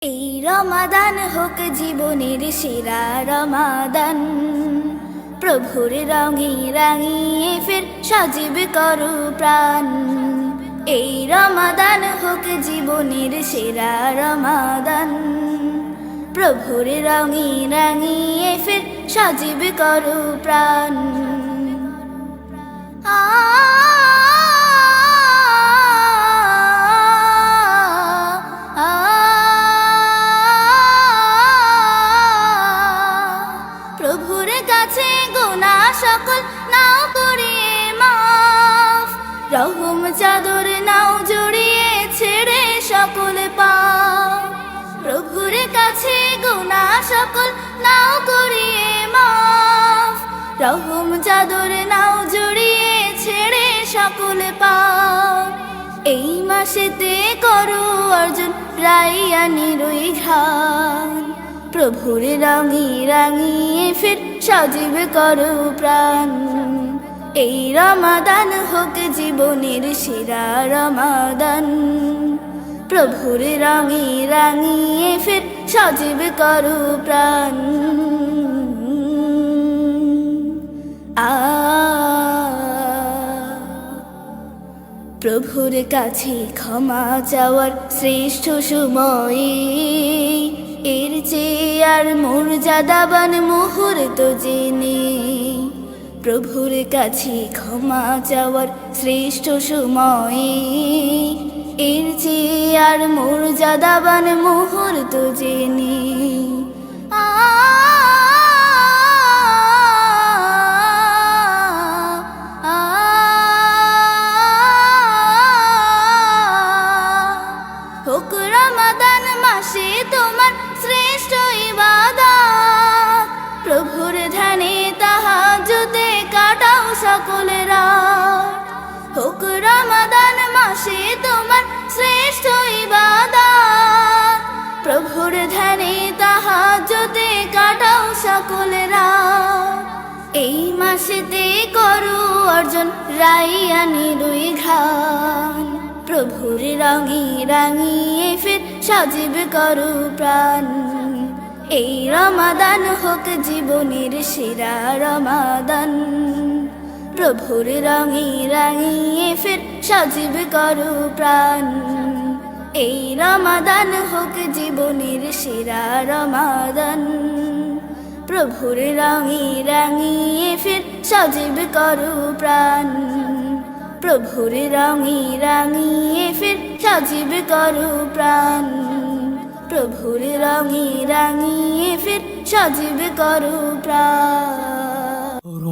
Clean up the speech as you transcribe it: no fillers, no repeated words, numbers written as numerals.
এই রমাদান হোক জীবনের সেরা রমাদান, প্রভুর রঙে রাঙিয়ে ফের সজীব করো প্রাণ। এই রমাদান হোক জীবনের সেরা রমাদান, প্রভুর রঙে রাঙিয়ে ফের সজীব করো প্রাণ। প্রভুর কাছে গুনাহ সকল নাও করিয়ে মাফ, রহম চাদর নাও জড়িয়ে ছেড়ে সকল পাপ। প্রভুর কাছে গুনাহ সকল নাও করিয়ে মাফ, রহম চাদর নাও জড়িয়ে ছেড়ে সকল পাপ। এই মাসেতে করো অর্জন রাইয়ানির ওই ঘ্রাণ, প্রভুর রঙে রাঙিয়ে ফের সজীব করো প্রাণ। এই রমাদান হোক জীবনের সেরা রমাদান, প্রভুর রঙে রাঙিয়ে ফের সজীব করো প্রাণ। প্রভুর কাছে ক্ষমা চাওয়ার শ্রেষ্ঠ সময়, এর চেয়ে আর মর্যাদাবান মুহূর্ত জেনে। প্রভুর কাছে ক্ষমা চাওয়ার শ্রেষ্ঠ সময়, এর চেয়ে আর মর্যাদাবান মুহূর্ত জেনে। হোক রমাদান মাসে তোমার শ্রেষ্ঠ ইবাদত, প্রভুর ধ্যানে তাহাজ্জুদে কাটাও সকল রাত। হোক রমাদান মাসে তোমার শ্রেষ্ঠ ইবাদত, প্রভুর ধ্যানে তাহাজ্জুদে কাটাও সকল রাত। এই মাসেতে করো অর্জন রাইয়ানির ওই ঘ্রাণ, প্রভুর রঙে রাঙিয়ে ফের সজীব করো প্রাণ। এই রমাদান হোক জীবনের সেরা রমাদান, প্রভুর রঙে রাঙিয়ে ফের সজীব করো প্রাণ। এই রমাদান হোক জীবনের সেরা রমাদান, প্রভুর রঙে রাঙিয়ে ফের সজীব করো প্রাণ। প্রভুর রঙে রাঙিয়ে ফের সজীব করো প্রাণ, প্রভুর রঙে রাঙিয়ে ফের সজীব করো প্রাণ।